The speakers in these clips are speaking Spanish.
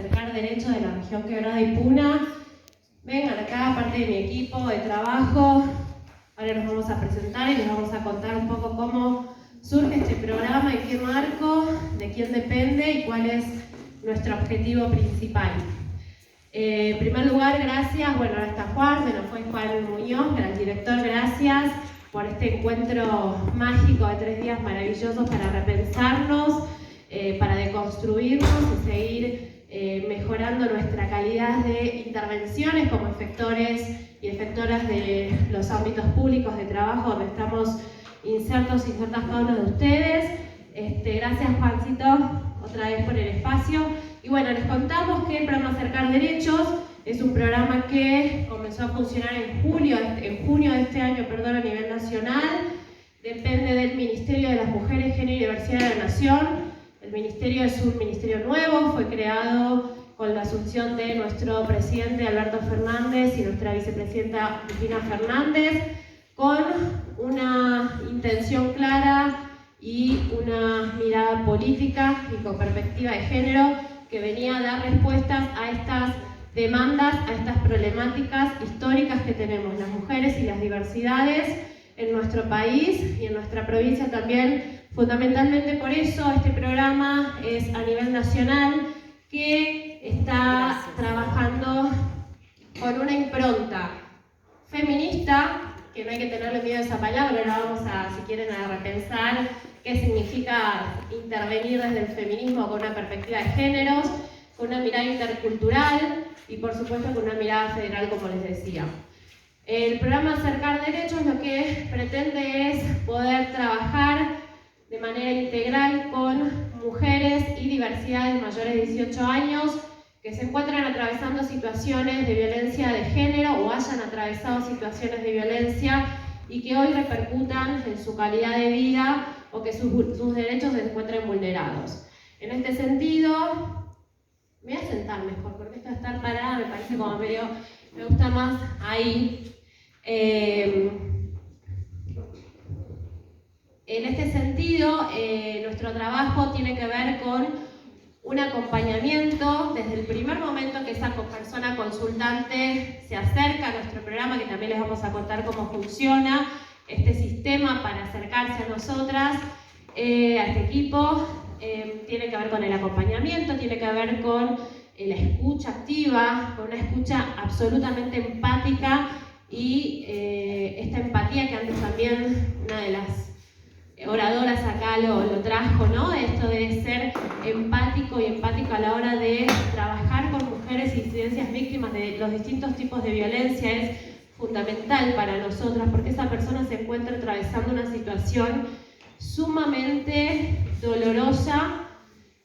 Cercar Derechos de la región Quebrada y Puna. Vengan acá, parte de mi equipo de trabajo. Ahora nos vamos a presentar y les vamos a contar un poco cómo surge este programa, en qué marco, de quién depende y cuál es nuestro objetivo principal. En primer lugar, gracias, ahora está Juan, se nos fue Juan Muñoz, gran director, gracias por este encuentro mágico de 3 días maravillosos para repensarnos, para deconstruirnos y seguir mejorando nuestra calidad de intervenciones como efectores y efectoras de los ámbitos públicos de trabajo donde estamos insertos y insertas cada uno de ustedes. Gracias, Juancito, otra vez por el espacio. Y bueno, les contamos que el programa Cercar Derechos es un programa que comenzó a funcionar en junio de este año, a nivel nacional. Depende del Ministerio de las Mujeres, Género y Diversidad de la Nación. El ministerio es un ministerio nuevo, fue creado con la asunción de nuestro presidente Alberto Fernández y nuestra vicepresidenta Cristina Fernández, con una intención clara y una mirada política y con perspectiva de género que venía a dar respuestas a estas demandas, a estas problemáticas históricas que tenemos las mujeres y las diversidades en nuestro país y en nuestra provincia también. Fundamentalmente por eso este programa es a nivel nacional, que está trabajando con una impronta feminista, que no hay que tenerle miedo a esa palabra, ahora vamos a, si quieren, a repensar qué significa intervenir desde el feminismo con una perspectiva de géneros, con una mirada intercultural y por supuesto con una mirada federal, como les decía. El programa Cercar Derechos lo que pretende es poder trabajar de manera integral con mujeres y diversidades mayores de 18 años que se encuentran atravesando situaciones de violencia de género o hayan atravesado situaciones de violencia y que hoy repercutan en su calidad de vida o que sus derechos se encuentren vulnerados. En este sentido, me voy a sentar mejor, porque esto de estar parada me parece como medio, me gusta más ahí. En este sentido, nuestro trabajo tiene que ver con un acompañamiento desde el primer momento que esa persona consultante se acerca a nuestro programa, que también les vamos a contar cómo funciona este sistema para acercarse a nosotras, a este equipo. Tiene que ver con el acompañamiento, tiene que ver con la escucha activa, con una escucha absolutamente empática y esta empatía que antes también una de las oradoras acá lo trajo, ¿no? Esto de ser empático y empática a la hora de trabajar con mujeres y disidencias víctimas de los distintos tipos de violencia es fundamental para nosotras, porque esa persona se encuentra atravesando una situación sumamente dolorosa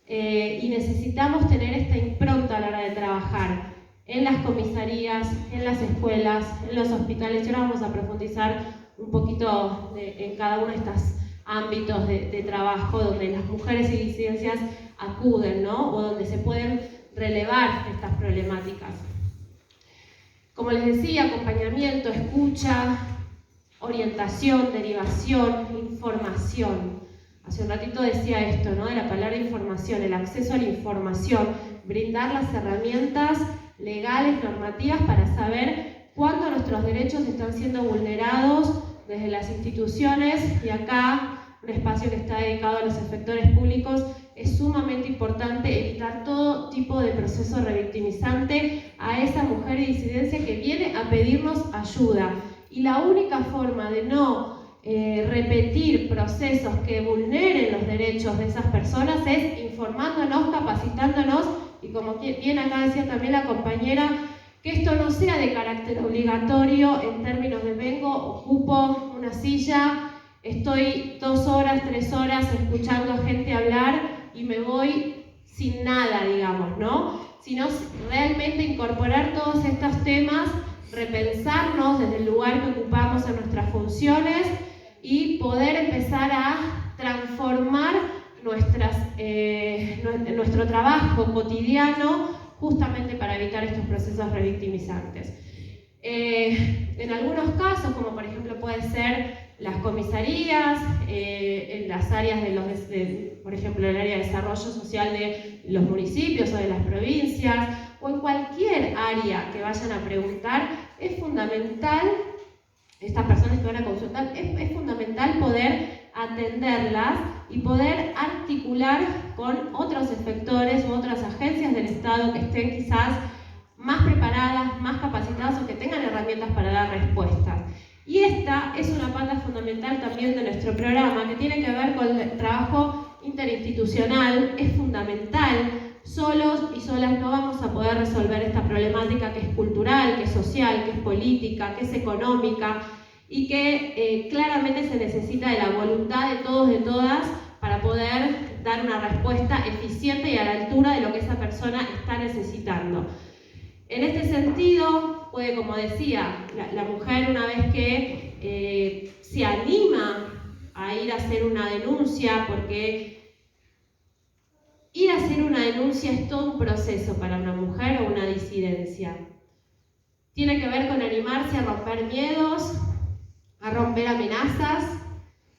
y necesitamos tener esta impronta a la hora de trabajar en las comisarías, en las escuelas, en los hospitales. Y ahora vamos a profundizar un poquito en cada uno de estos ámbitos de trabajo donde las mujeres y disidencias acuden, ¿no? O donde se pueden relevar estas problemáticas. Como les decía, acompañamiento, escucha, orientación, derivación, información. Hace un ratito decía esto, ¿no? De la palabra información, el acceso a la información, brindar las herramientas legales, normativas para saber cuándo nuestros derechos están siendo vulnerados desde las instituciones, y acá un espacio que está dedicado a los efectores públicos. Es sumamente importante evitar todo tipo de proceso revictimizante a esa mujer y disidencia que viene a pedirnos ayuda. Y la única forma de no repetir procesos que vulneren los derechos de esas personas es informándonos, capacitándonos y, como bien acá decía también la compañera, que esto no sea de carácter obligatorio en términos de vengo, ocupo una silla, estoy 2 horas, 3 horas escuchando a gente hablar y me voy sin nada, digamos, ¿no? Sino realmente incorporar todos estos temas, repensarnos desde el lugar que ocupamos en nuestras funciones y poder empezar a transformar nuestro trabajo cotidiano justamente para evitar estos procesos revictimizantes. En algunos casos, como por ejemplo puede ser las comisarías, en las áreas por ejemplo, el área de desarrollo social de los municipios o de las provincias, área que vayan a preguntar, es fundamental, estas personas que van a consultar, es fundamental poder atenderlas y poder articular con otros efectores u otras agencias del Estado que estén quizás más preparadas, más capacitadas o que tengan herramientas para dar respuestas. Y esta es una pata fundamental también de nuestro programa que tiene que ver con el trabajo interinstitucional. Es fundamental. Solos y solas no vamos a poder resolver esta problemática que es cultural, que es social, que es política, que es económica y que claramente se necesita de la voluntad de todos, de todas, para poder dar una respuesta eficiente y a la altura de lo que esa persona está necesitando. En este sentido, puede, como decía, la mujer una vez que se anima a ir a hacer una denuncia, porque ir a hacer una denuncia es todo un proceso para una mujer o una disidencia. Tiene que ver con animarse a romper miedos, a romper amenazas,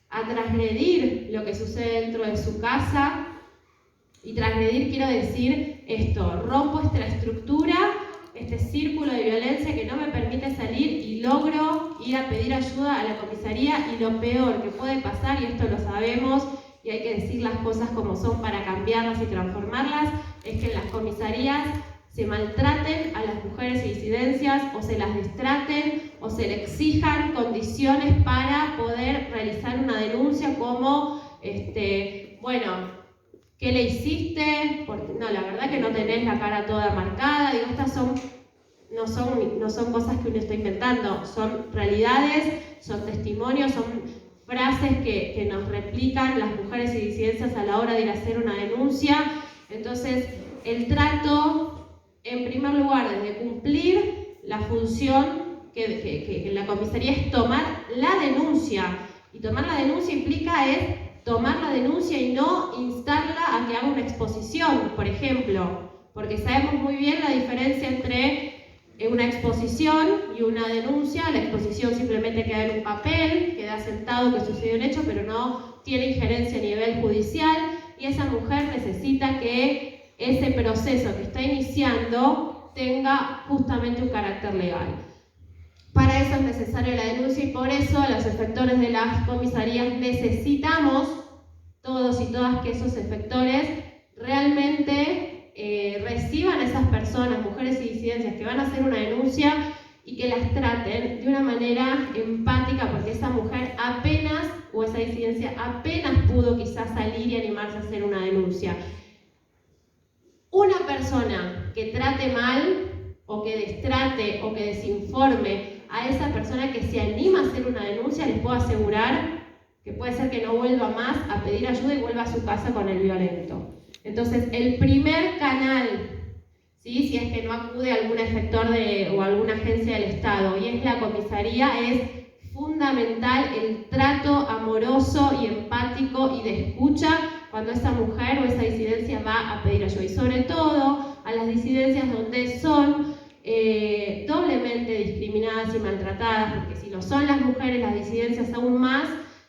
a transgredir lo que sucede dentro de su casa. Y transgredir quiero decir esto: rompo esta estructura, este círculo de violencia que no me permite salir y logro ir a pedir ayuda a la comisaría. Y lo peor que puede pasar, y esto lo sabemos y hay que decir las cosas como son para cambiarlas y transformarlas, es que en las comisarías se maltraten a las mujeres y disidencias, o se las destraten, o se le exijan condiciones para poder realizar una denuncia como, bueno, ¿qué le hiciste? Porque, no, la verdad que no tenés la cara toda marcada. Digo, estas no son cosas que uno está inventando, son realidades, son testimonios, son frases que nos replican las mujeres y disidencias a la hora de ir a hacer una denuncia. Entonces, el trato, en primer lugar, desde cumplir la función que la comisaría es tomar la denuncia. Y tomar la denuncia implica tomar la denuncia y no instarla a que haga una exposición, por ejemplo. Porque sabemos muy bien la diferencia entre una exposición y una denuncia. La exposición simplemente queda en un papel, queda sentado que sucedió un hecho, pero no tiene injerencia a nivel judicial. Y esa mujer necesita que ese proceso que está iniciando tenga justamente un carácter legal. Para eso es necesaria la denuncia y por eso los efectores de las comisarías necesitamos, todos y todas, que esos efectores realmente reciban a esas personas, mujeres y disidencias que van a hacer una denuncia y que las traten de una manera empática, porque esa mujer apenas, o esa disidencia apenas pudo quizás salir y animarse a hacer una denuncia. Una persona que trate mal, o que destrate, o que desinforme a esa persona que se anima a hacer una denuncia, les puedo asegurar que puede ser que no vuelva más a pedir ayuda y vuelva a su casa con el violento. Entonces, el primer canal, ¿sí?, si es que no acude a algún efector o alguna agencia del Estado, y es la comisaría, es fundamental el trato amoroso y empático y de escucha cuando esa mujer o esa disidencia va a pedir ayuda. Y sobre todo a las disidencias donde son doblemente discriminadas y maltratadas, porque si lo son las mujeres, las disidencias aún más,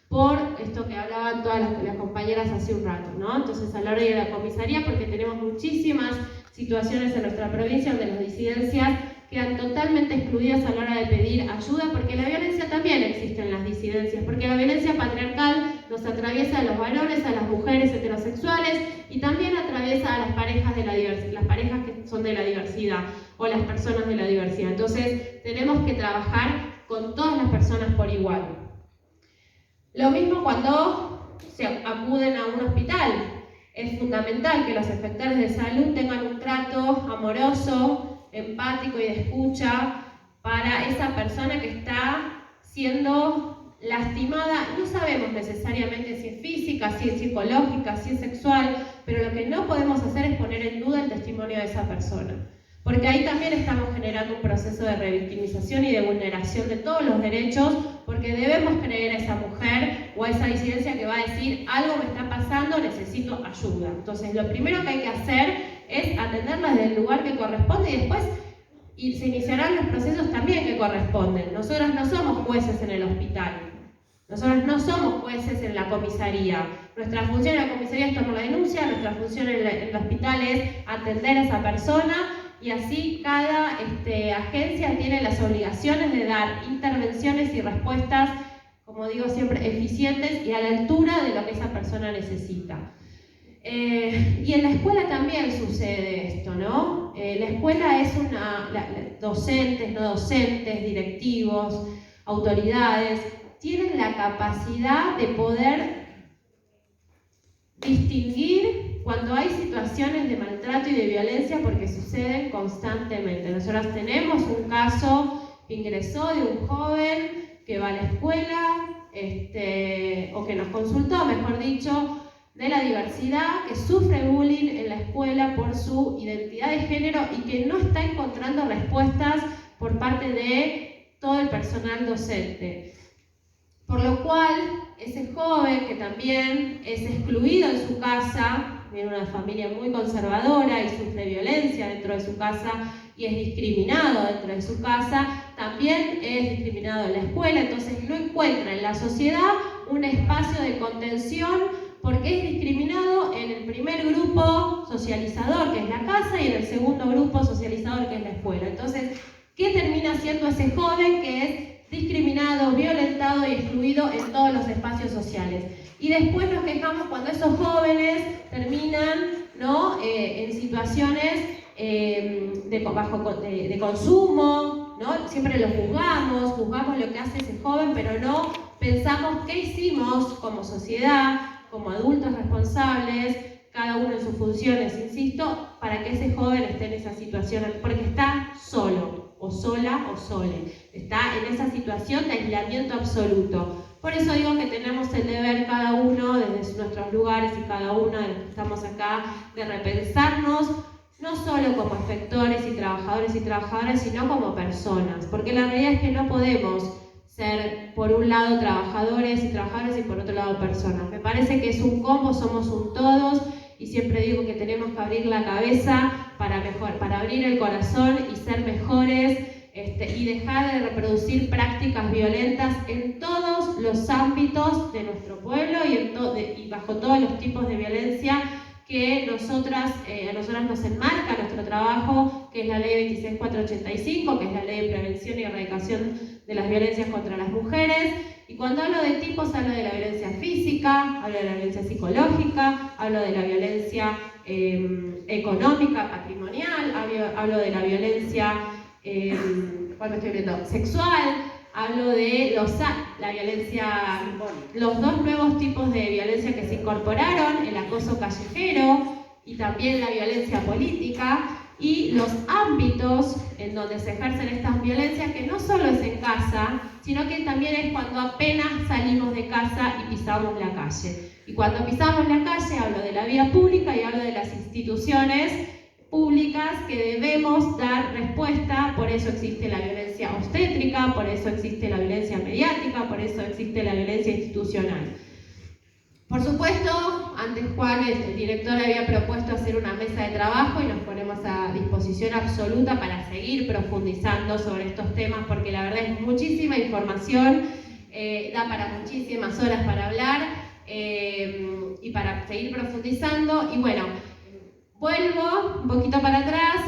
por esto que hablaban todas las compañeras hace un rato, ¿no? Entonces, a la hora de ir a la comisaría, porque tenemos muchísimas situaciones en nuestra provincia donde las disidencias quedan totalmente excluidas a la hora de pedir ayuda, porque la violencia también existe en las disidencias, porque la violencia patriarcal nos atraviesa a los varones, a las mujeres heterosexuales, y también atraviesa a las parejas de la diversidad, las parejas que son de la diversidad, o las personas de la diversidad. Entonces, tenemos que trabajar con todas las personas por igual. Lo mismo cuando se acuden a un hospital. Es fundamental que los efectores de salud tengan un trato amoroso, empático y de escucha para esa persona que está siendo lastimada. No sabemos necesariamente si es física, si es psicológica, si es sexual, pero lo que no podemos hacer es poner en duda el testimonio de esa persona. Porque ahí también estamos generando un proceso de revictimización y de vulneración de todos los derechos, porque debemos creer a esa mujer o a esa disidencia que va a decir: algo me está pasando, necesito ayuda. Entonces, lo primero que hay que hacer es atenderla desde el lugar que corresponde y después se iniciarán los procesos también que corresponden. Nosotros no somos jueces en el hospital. Nosotros no somos jueces en la comisaría. Nuestra función en la comisaría es tomar la denuncia, nuestra función en el hospital es atender a esa persona y así cada agencia tiene las obligaciones de dar intervenciones y respuestas, como digo siempre, eficientes y a la altura de lo que esa persona necesita. Y en la escuela también sucede esto, ¿no? La escuela es docentes, no docentes, directivos, autoridades, tienen la capacidad de poder distinguir cuando hay situaciones de maltrato y de violencia porque suceden constantemente. Nosotros tenemos un caso que ingresó de un joven que va a la escuela, o que nos consultó, mejor dicho, de la diversidad, que sufre bullying en la escuela por su identidad de género y que no está encontrando respuestas por parte de todo el personal docente. Por lo cual, ese joven que también es excluido en su casa, viene de una familia muy conservadora y sufre violencia dentro de su casa y es discriminado dentro de su casa, también es discriminado en la escuela, entonces no encuentra en la sociedad un espacio de contención porque es discriminado en el primer grupo socializador, que es la casa, y en el segundo grupo socializador, que es la escuela. Entonces, ¿qué termina siendo ese joven que es discriminado, violentado y excluido en todos los espacios sociales? Y después nos quejamos cuando esos jóvenes terminan, ¿no?, en situaciones de consumo, ¿no? Siempre lo juzgamos lo que hace ese joven, pero no pensamos qué hicimos como sociedad, como adultos responsables, cada uno en sus funciones, insisto, para que ese joven esté en esa situación, porque está solo, o sola, o sole, está en esa situación de aislamiento absoluto. Por eso digo que tenemos el deber cada uno, desde nuestros lugares y cada uno de los que estamos acá, de repensarnos, no solo como efectores y trabajadoras, sino como personas, porque la realidad es que no podemos ser por un lado trabajadores y por otro lado personas. Me parece que es un combo, somos un todos, y siempre digo que tenemos que abrir la cabeza para abrir el corazón y ser mejores, y dejar de reproducir prácticas violentas en todos los ámbitos de nuestro pueblo y bajo todos los tipos de violencia que a nosotras nos enmarca nuestro trabajo, que es la ley 26485, que es la ley de prevención y erradicación de las violencias contra las mujeres. Y cuando hablo de tipos, hablo de la violencia física, hablo de la violencia psicológica, hablo de la violencia económica, patrimonial, hablo de la violencia sexual, hablo de la violencia, los dos nuevos tipos de violencia que se incorporaron, el acoso callejero y también la violencia política, y los ámbitos en donde se ejercen estas violencias, que no solo es en casa, sino que también es cuando apenas salimos de casa y pisamos la calle. Y cuando pisamos la calle hablo de la vía pública y hablo de las instituciones públicas que debemos dar respuesta. Por eso existe la violencia obstétrica, por eso existe la violencia mediática, por eso existe la violencia institucional. Por supuesto, antes Juan, el director, había propuesto hacer una mesa de trabajo y nos ponemos a disposición absoluta para seguir profundizando sobre estos temas, porque la verdad es muchísima información, da para muchísimas horas para hablar y para seguir profundizando. Y bueno, vuelvo un poquito para atrás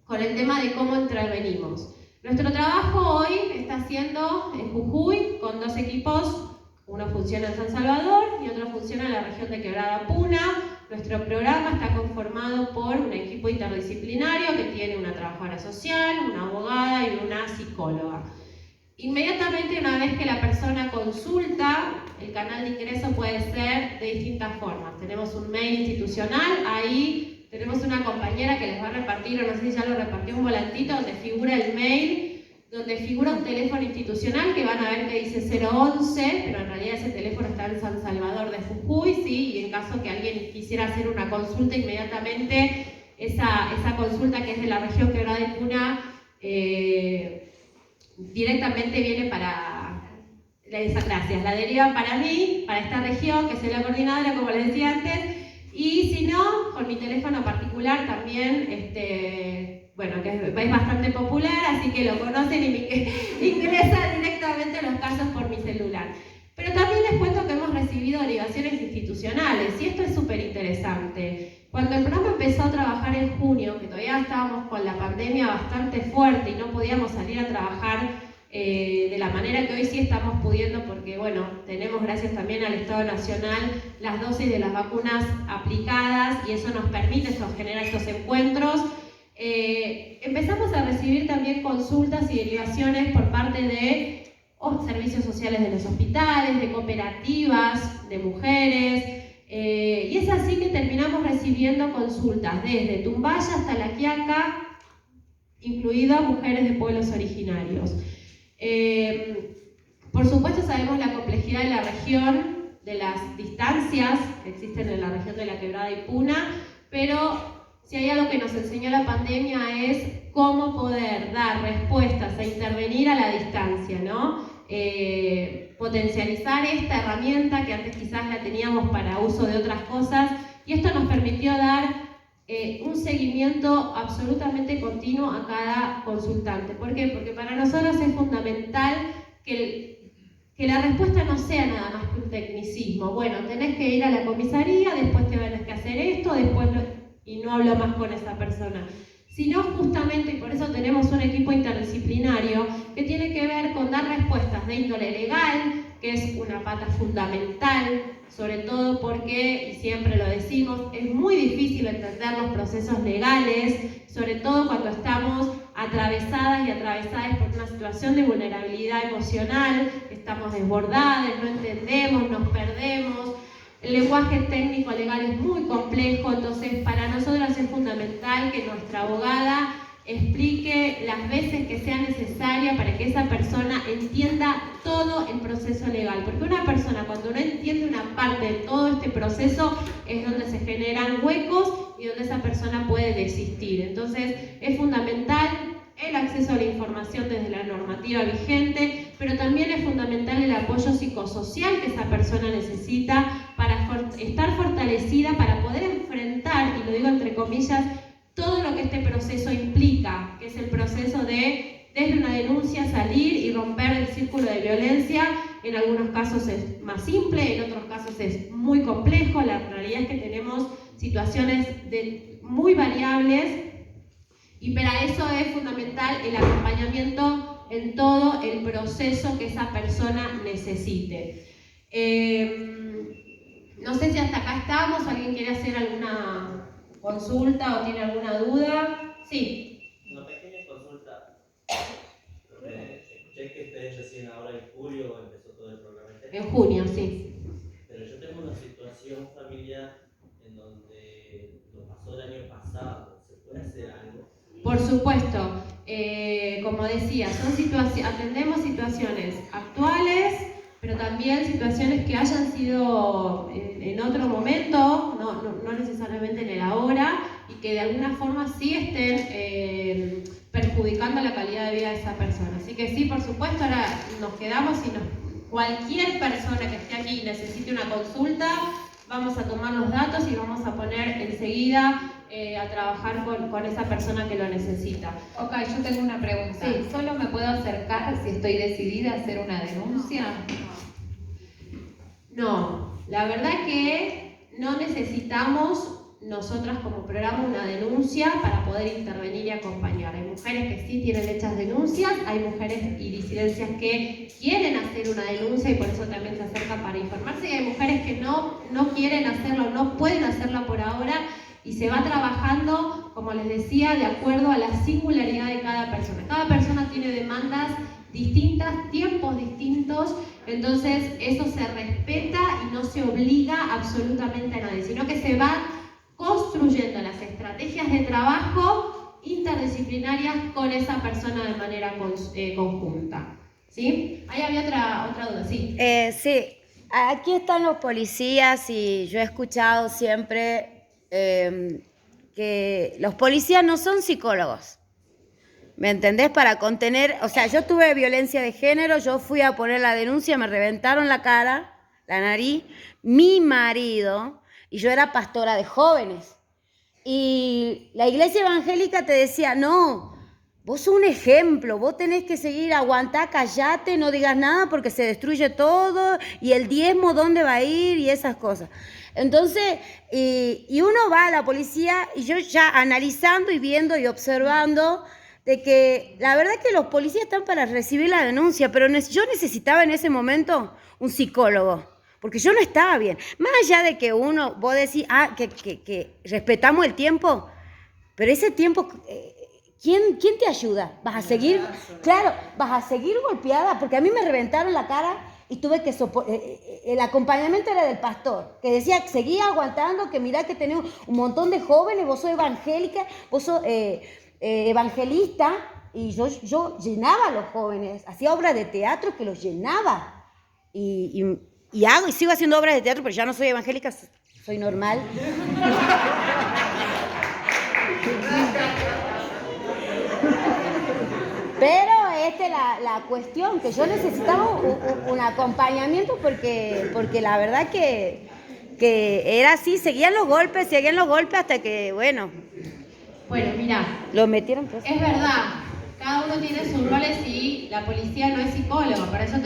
con el tema de cómo intervenimos. Nuestro trabajo hoy está siendo en Jujuy con 2 equipos. Uno funciona en San Salvador y otro funciona en la región de Quebrada Puna. Nuestro programa está conformado por un equipo interdisciplinario que tiene una trabajadora social, una abogada y una psicóloga. Inmediatamente, una vez que la persona consulta, el canal de ingreso puede ser de distintas formas. Tenemos un mail institucional, ahí tenemos una compañera que les va a repartir, o no sé si ya lo repartió, un volantito donde figura el mail, donde figura un teléfono institucional que van a ver que dice 011, pero en realidad ese teléfono está en San Salvador de Jujuy, ¿sí? Y en caso que alguien quisiera hacer una consulta, inmediatamente esa consulta que es de la región Quebrada Puna directamente viene para gracias, la derivan para mí, para esta región, que soy la coordinadora, como les decía antes, y si no, con mi teléfono particular también, bueno, que es bastante popular, así que lo conocen y ingresa directamente los casos por mi celular. Pero también les cuento que hemos recibido derivaciones institucionales, y esto es súper interesante. Cuando el programa empezó a trabajar en junio, que todavía estábamos estábamos con la pandemia bastante fuerte y no podíamos salir a trabajar de la manera que hoy sí estamos pudiendo, porque bueno, tenemos gracias también al Estado Nacional las dosis de las vacunas aplicadas y eso nos permite generar estos encuentros. Empezamos a recibir también consultas y derivaciones por parte de servicios sociales de los hospitales, de cooperativas, de mujeres, y es así que terminamos recibiendo consultas desde Tumbaya hasta La Quiaca, incluidas mujeres de pueblos originarios. Por supuesto sabemos la complejidad de la región, de las distancias que existen en la región de la Quebrada y Puna, pero si hay algo que nos enseñó la pandemia es cómo poder dar respuestas e intervenir a la distancia, ¿no? Potencializar esta herramienta que antes quizás la teníamos para uso de otras cosas, y esto nos permitió dar un seguimiento absolutamente continuo a cada consultante. ¿Por qué? Porque para nosotros es fundamental que la respuesta no sea nada más que un tecnicismo. Bueno, tenés que ir a la comisaría, después tenés que hacer esto, después y no hablo más con esa persona. Sino justamente, y por eso tenemos un equipo interdisciplinario que tiene que ver con dar respuestas de índole legal, que es una pata fundamental, sobre todo porque, y siempre lo decimos, es muy difícil entender los procesos legales, sobre todo cuando estamos atravesadas y atravesadas por una situación de vulnerabilidad emocional, estamos desbordadas, no entendemos, nos perdemos. El lenguaje técnico legal es muy complejo, entonces para nosotros es fundamental que nuestra abogada explique las veces que sea necesaria para que esa persona entienda todo el proceso legal. Porque una persona cuando no entiende una parte de todo este proceso es donde se generan huecos y donde esa persona puede desistir. Entonces es fundamental el acceso a la información desde la normativa vigente, pero también es fundamental el apoyo psicosocial que esa persona necesita para estar fortalecida, para poder enfrentar, y lo digo entre comillas, todo lo que este proceso implica, que es el proceso de, desde una denuncia, salir y romper el círculo de violencia. En algunos casos es más simple, en otros casos es muy complejo. La realidad es que tenemos situaciones muy variables, y para eso es fundamental el acompañamiento en todo el proceso que esa persona necesite. No sé si hasta acá estamos, ¿alguien quiere hacer alguna consulta o tiene alguna duda? Sí. Una pequeña consulta. Escuché que ustedes recién ahora en julio empezó todo el programa. En junio, sí. Pero yo tengo una situación familiar en donde lo pasó el año pasado. ¿Se puede hacer algo? Por supuesto. Como decía, atendemos situaciones actuales, pero también situaciones que hayan sido en otro momento, no necesariamente en el ahora, y que de alguna forma sí estén perjudicando la calidad de vida de esa persona. Así que sí, por supuesto, ahora nos quedamos y cualquier persona que esté aquí y necesite una consulta, vamos a tomar los datos y vamos a poner enseguida a trabajar con esa persona que lo necesita. Ok, yo tengo una pregunta. Sí. ¿Solo me puedo acercar si estoy decidida a hacer una denuncia? No, la verdad que no necesitamos nosotras como programa una denuncia para poder intervenir y acompañar. Hay mujeres que sí tienen hechas denuncias, hay mujeres y disidencias que quieren hacer una denuncia y por eso también se acercan para informarse, y hay mujeres que no quieren hacerlo, no pueden hacerlo por ahora, y se va trabajando, como les decía, de acuerdo a la singularidad de cada persona. Cada persona tiene demandas distintas, tiempos distintos, entonces eso se respeta y no se obliga absolutamente a nadie, sino que se van construyendo las estrategias de trabajo interdisciplinarias con esa persona de manera conjunta. ¿Sí? Ahí había otra duda, sí. Sí, aquí están los policías y yo he escuchado siempre que los policías no son psicólogos. ¿Me entendés? Para contener, o sea, yo tuve violencia de género, yo fui a poner la denuncia, me reventaron la cara, la nariz, mi marido, y yo era pastora de jóvenes. Y la iglesia evangélica te decía, no, vos sos un ejemplo, vos tenés que seguir, aguantá, callate, no digas nada porque se destruye todo, y el diezmo, ¿dónde va a ir? Y esas cosas. Entonces, y uno va a la policía, y yo ya analizando y viendo y observando, de que la verdad que los policías están para recibir la denuncia, pero yo necesitaba en ese momento un psicólogo, porque yo no estaba bien. Más allá de que vos decís, que respetamos el tiempo, pero ese tiempo, ¿quién te ayuda? ¿Vas a seguir? Claro, vas a seguir golpeada, porque a mí me reventaron la cara y tuve que el acompañamiento era del pastor, que decía, seguía aguantando, que mirá que tenés un montón de jóvenes, vos sos evangélica, vos sos evangelista, y yo llenaba a los jóvenes, hacía obras de teatro que los llenaba, y sigo haciendo obras de teatro, pero ya no soy evangélica, soy normal. Pero esta es la cuestión, que yo necesitaba un acompañamiento porque la verdad que era así, seguían los golpes hasta que, bueno, mira, lo metieron preso. es verdad, cada uno tiene sus roles y la policía no es psicólogo, para eso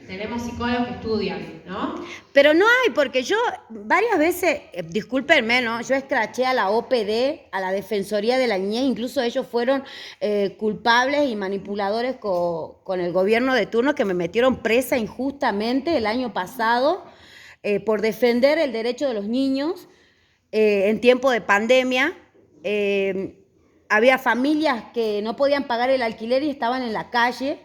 tenemos psicólogos que estudian, ¿no? Pero no hay, porque yo varias veces, discúlpenme, ¿no? Yo escraché a la OPD, a la Defensoría de la Niñez, incluso ellos fueron culpables y manipuladores con el gobierno de turno, que me metieron presa injustamente el año pasado por defender el derecho de los niños en tiempo de pandemia. Había familias que no podían pagar el alquiler y estaban en la calle.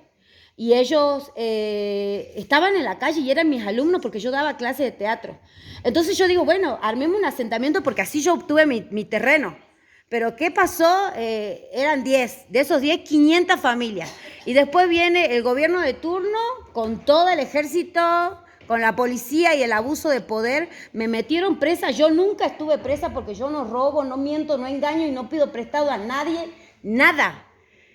Y ellos estaban en la calle y eran mis alumnos porque yo daba clases de teatro. Entonces yo digo, bueno, armemos un asentamiento porque así yo obtuve mi terreno. Pero ¿qué pasó? Eran 10. De esos 10, 500 familias. Y después viene el gobierno de turno con todo el ejército, con la policía y el abuso de poder. Me metieron presa. Yo nunca estuve presa porque yo no robo, no miento, no engaño y no pido prestado a nadie, nada.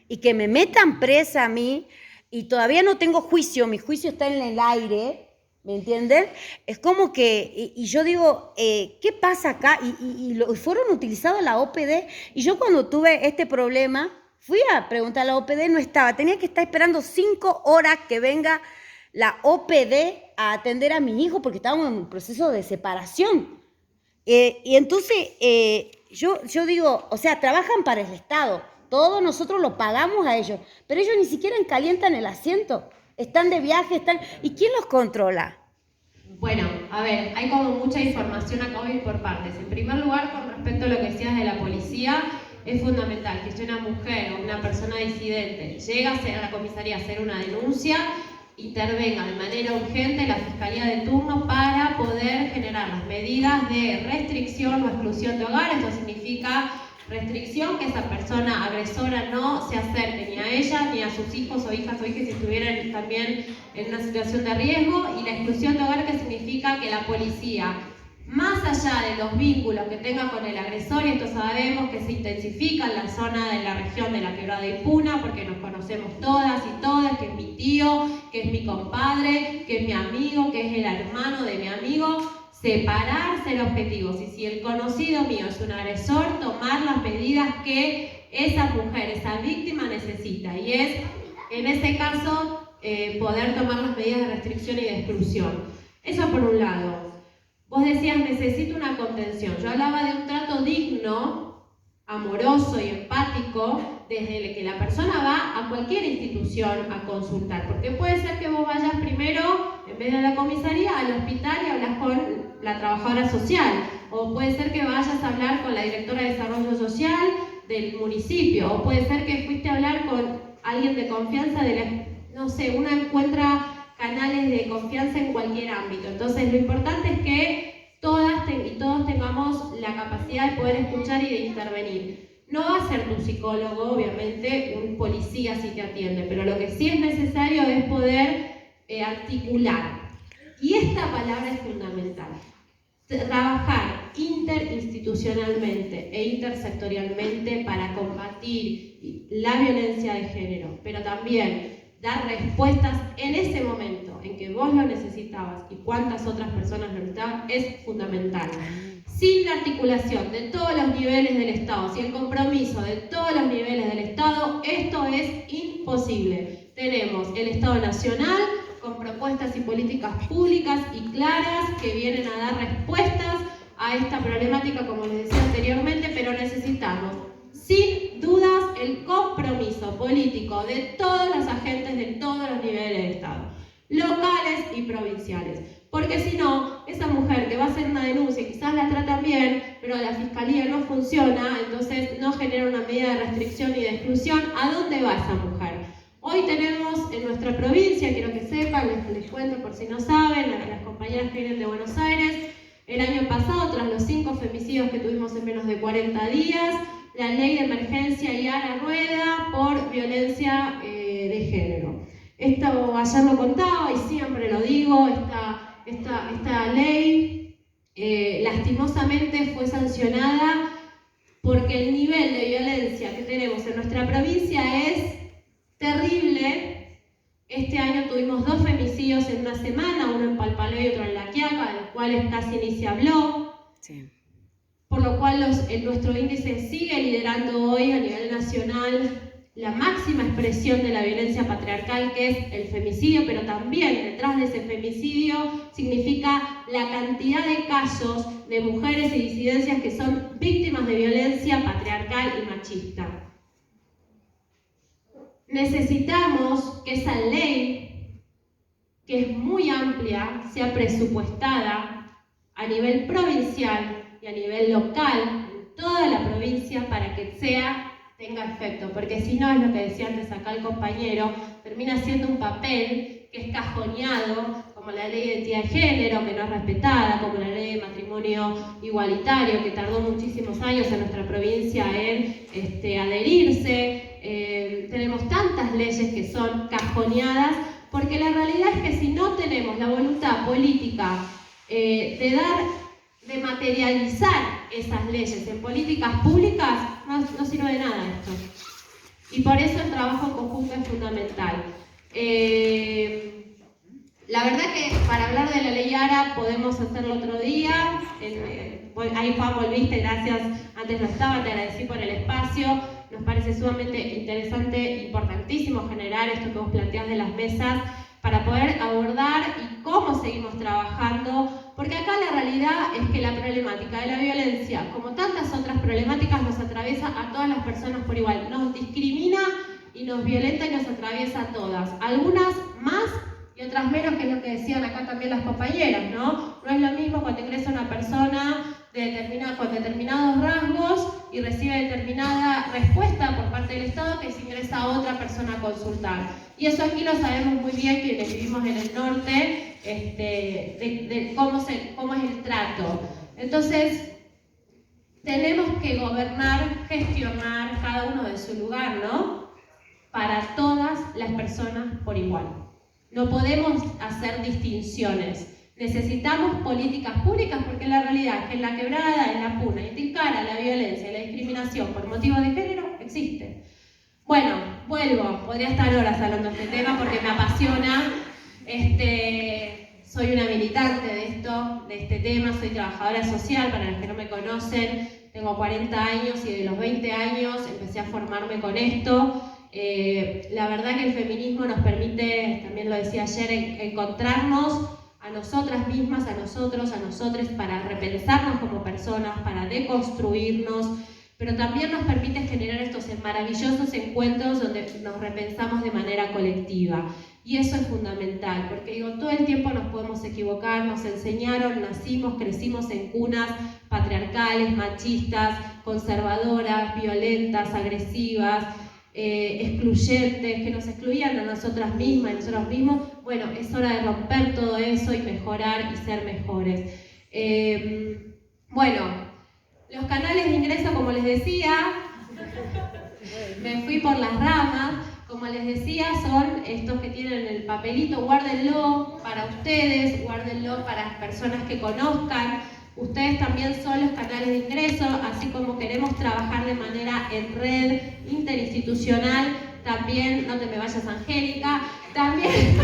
Y que me metan presa a mí... Y todavía no tengo juicio, mi juicio está en el aire, ¿me entienden? Es como que, y yo digo, ¿qué pasa acá? Y fueron utilizados la OPD, y yo cuando tuve este problema, fui a preguntar a la OPD, no estaba, tenía que estar esperando 5 horas que venga la OPD a atender a mi hijo, porque estábamos en un proceso de separación. Y entonces, yo digo, o sea, trabajan para el Estado. Todos nosotros lo pagamos a ellos, pero ellos ni siquiera calientan el asiento. Están de viaje, ¿Y quién los controla? Bueno, a ver, hay como mucha información acá hoy por partes. En primer lugar, con respecto a lo que decías de la policía, es fundamental que si una mujer o una persona disidente llega a la comisaría a hacer una denuncia, intervenga de manera urgente la Fiscalía de turno para poder generar las medidas de restricción o exclusión de hogar. Esto significa restricción, que esa persona agresora no se acerque ni a ella, ni a sus hijos o hijas si estuvieran también en una situación de riesgo, y la exclusión de hogar, que significa que la policía, más allá de los vínculos que tenga con el agresor, y esto sabemos que se intensifica en la zona de la región de la Quebrada de Puna, porque nos conocemos todas y todas, que es mi tío, que es mi compadre, que es mi amigo, que es el hermano de mi amigo. Separar, ser objetivos, y si el conocido mío es un agresor, tomar las medidas que esa mujer, esa víctima necesita, y es, en ese caso, poder tomar las medidas de restricción y de exclusión. Eso por un lado. Vos decías, necesito una contención. Yo hablaba de un trato digno, amoroso y empático, desde que la persona va a cualquier institución a consultar, porque puede ser que vos vayas primero, en vez de a la comisaría, al hospital y hablas con la trabajadora social, o puede ser que vayas a hablar con la directora de desarrollo social del municipio, o puede ser que fuiste a hablar con alguien de confianza no sé, uno encuentra canales de confianza en cualquier ámbito. Entonces lo importante es que todas y todos tengamos la capacidad de poder escuchar y de intervenir. No va a ser tu psicólogo, obviamente, un policía si te atiende, pero lo que sí es necesario es poder articular. Y esta palabra es fundamental. Trabajar interinstitucionalmente e intersectorialmente para combatir la violencia de género, pero también dar respuestas en ese momento en que vos lo necesitabas y cuántas otras personas lo necesitaban, es fundamental. sin la articulación de todos los niveles del Estado, sin el compromiso de todos los niveles del Estado, esto es imposible. Tenemos el Estado Nacional con propuestas y políticas públicas y claras que vienen a dar respuestas a esta problemática, como les decía anteriormente, pero necesitamos, sin dudas, el compromiso político de todos los agentes de todos los niveles del Estado, locales y provinciales. Porque si no, esa mujer que va a hacer una denuncia, quizás la tratan bien, pero la fiscalía no funciona, entonces no genera una medida de restricción y de exclusión. ¿A dónde va esa mujer? Hoy tenemos en nuestra provincia, quiero que sepan, les cuento por si no saben, las compañeras que vienen de Buenos Aires, el año pasado, tras los 5 femicidios que tuvimos en menos de 40 días, la ley de emergencia Yara Rueda por violencia de género. Esto ayer lo contaba y siempre lo digo, esta ley lastimosamente fue sancionada porque el nivel de violencia que tenemos en nuestra provincia es terrible. Este año tuvimos 2 femicidios en una semana, uno en Palpalé y otro en La Quiaca, de los cuales casi ni se habló. Sí. Por lo cual nuestro índice sigue liderando hoy a nivel nacional la máxima expresión de la violencia patriarcal, que es el femicidio, pero también detrás de ese femicidio significa la cantidad de casos de mujeres y disidencias que son víctimas de violencia patriarcal y machista. Necesitamos que esa ley, que es muy amplia, sea presupuestada a nivel provincial y a nivel local, en toda la provincia, para que tenga efecto, porque si no, es lo que decía antes acá el compañero, termina siendo un papel que es cajoneado, como la ley de identidad de género, que no es respetada, como la ley de matrimonio igualitario, que tardó muchísimos años en nuestra provincia en adherirse. Tenemos tantas leyes que son cajoneadas, porque la realidad es que si no tenemos la voluntad política de materializar esas leyes en políticas públicas, no sirve de nada esto. Y por eso el trabajo en conjunto es fundamental. La verdad que para hablar de la ley Yara podemos hacerlo otro día. Ahí Juan volviste, gracias. Antes no estaba, te agradecí por el espacio. Nos parece sumamente interesante, importantísimo generar esto que vos planteás de las mesas para poder abordar y cómo seguimos trabajando, porque acá la realidad es que la problemática de la violencia, como tantas otras problemáticas, nos atraviesa a todas las personas por igual, nos discrimina y nos violenta y nos atraviesa a todas, algunas más y otras menos, que es lo que decían acá también las compañeras, ¿no? No es lo mismo cuando ingresa una persona con determinados rasgos y recibe determinada respuesta por parte del Estado que si ingresa a otra persona a consultar. Y eso aquí lo sabemos muy bien quienes vivimos en el norte, de cómo es el trato. Entonces, tenemos que gobernar, gestionar cada uno de su lugar, ¿no? Para todas las personas por igual. No podemos hacer distinciones. Necesitamos políticas públicas porque la realidad es que en la quebrada, en la puna, y en Tilcara, la violencia y la discriminación por motivos de género existe. Bueno, vuelvo, podría estar horas hablando de este tema porque me apasiona. Soy una militante de este tema, soy trabajadora social, para los que no me conocen, tengo 40 años y de los 20 años empecé a formarme con esto. La verdad que el feminismo nos permite, también lo decía ayer, encontrarnos a nosotras mismas, a nosotros, a nosotres, para repensarnos como personas, para deconstruirnos, pero también nos permite generar estos maravillosos encuentros donde nos repensamos de manera colectiva. Y eso es fundamental, porque digo, todo el tiempo nos podemos equivocar, nos enseñaron, nacimos, crecimos en cunas patriarcales, machistas, conservadoras, violentas, agresivas, excluyentes, que nos excluían a nosotras mismas y nosotros mismos. Bueno, es hora de romper todo eso y mejorar y ser mejores. Bueno, los canales de ingreso, como les decía, me fui por las ramas. Como les decía, son estos que tienen el papelito, guárdenlo para ustedes, guárdenlo para las personas que conozcan. Ustedes también son los canales de ingreso, así como queremos trabajar de manera en red interinstitucional, también, no te me vayas Angélica, también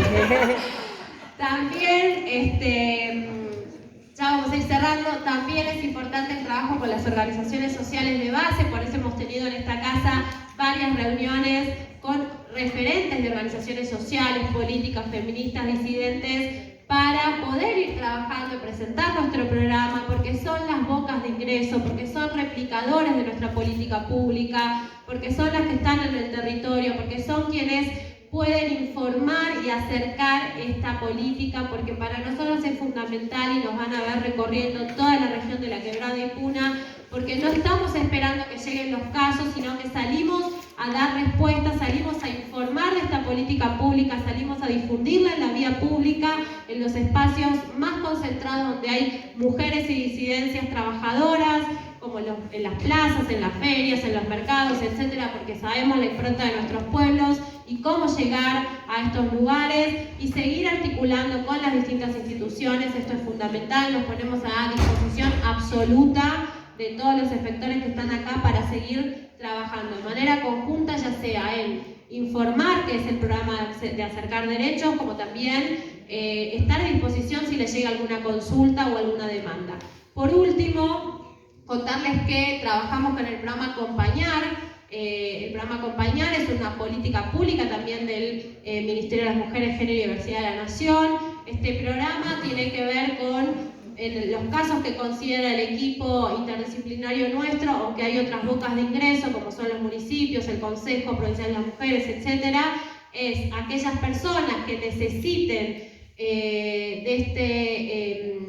ya vamos a ir cerrando. También es importante el trabajo con las organizaciones sociales de base, por eso hemos tenido en esta casa varias reuniones con referentes de organizaciones sociales, políticas, feministas, disidentes, para poder ir trabajando y presentar nuestro programa, porque son las bocas de ingreso, porque son replicadores de nuestra política pública, porque son las que están en el territorio, porque son quienes pueden informar y acercar esta política, porque para nosotros es fundamental y nos van a ver recorriendo toda la región de la Quebrada y Puna, porque no estamos esperando que lleguen los casos, sino que salimos a dar respuestas, salimos a informar de esta política pública, salimos a difundirla en la vía pública, en los espacios más concentrados donde hay mujeres y disidencias trabajadoras, como en las plazas, en las ferias, en los mercados, etcétera, porque sabemos la impronta de nuestros pueblos y cómo llegar a estos lugares y seguir articulando con las distintas instituciones. Esto es fundamental, nos ponemos a disposición absoluta de todos los efectores que están acá para seguir trabajando de manera conjunta, ya sea en informar, que es el programa de acercar derechos, como también estar a disposición si les llega alguna consulta o alguna demanda. Por último, contarles que trabajamos con el programa Acompañar. El programa Acompañar es una política pública también del Ministerio de las Mujeres, Género y Diversidad de la Nación. Este programa tiene que ver con los casos que considera el equipo interdisciplinario nuestro, aunque hay otras bocas de ingreso, como son los municipios, el Consejo Provincial de las Mujeres, etcétera, es aquellas personas que necesiten de este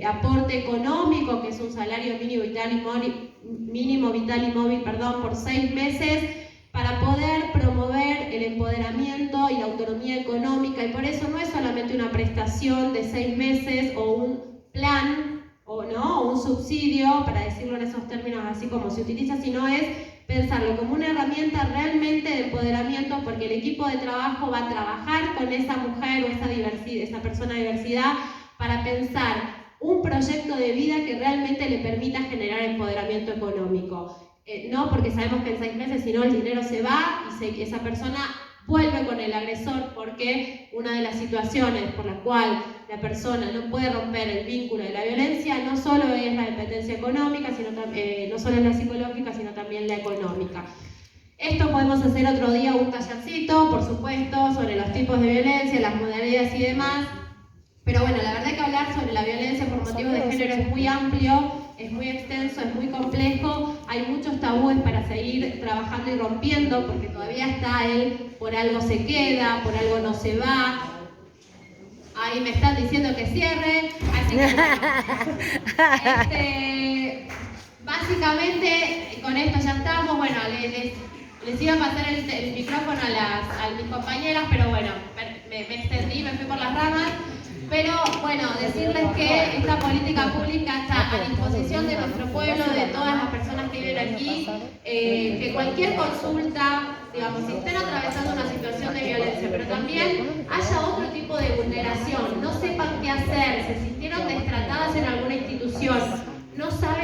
aporte económico, que es un salario mínimo vital y móvil, por 6 meses, para poder promover el empoderamiento y la autonomía económica. Y por eso no es solamente una prestación de 6 meses o un plan o un subsidio, para decirlo en esos términos así como se utiliza, sino es pensarlo como una herramienta realmente de empoderamiento, porque el equipo de trabajo va a trabajar con esa mujer o esa persona de diversidad para pensar un proyecto de vida que realmente le permita generar empoderamiento económico. No porque sabemos que en 6 meses, si no, el dinero se va y esa persona vuelve con el agresor, porque una de las situaciones por la cual la persona no puede romper el vínculo de la violencia no solo es la dependencia económica, no solo es la psicológica, sino también la económica. Esto podemos hacer otro día un tallercito, por supuesto, sobre los tipos de violencia, las modalidades y demás. Pero bueno, la verdad que hablar sobre la violencia por motivos de género es muy amplio, es muy extenso, es muy complejo, hay muchos tabúes para seguir trabajando y rompiendo, porque todavía está el por algo se queda, por algo no se va. Ahí me están diciendo que cierre, así que básicamente con esto ya estamos. Bueno, les iba a pasar el micrófono a mis compañeras, pero bueno, me extendí, me fui por las ramas. Pero bueno, decirles que esta política pública está a disposición de nuestro pueblo, de todas las personas que viven aquí, que cualquier consulta, digamos, si estén atravesando una situación de violencia, pero también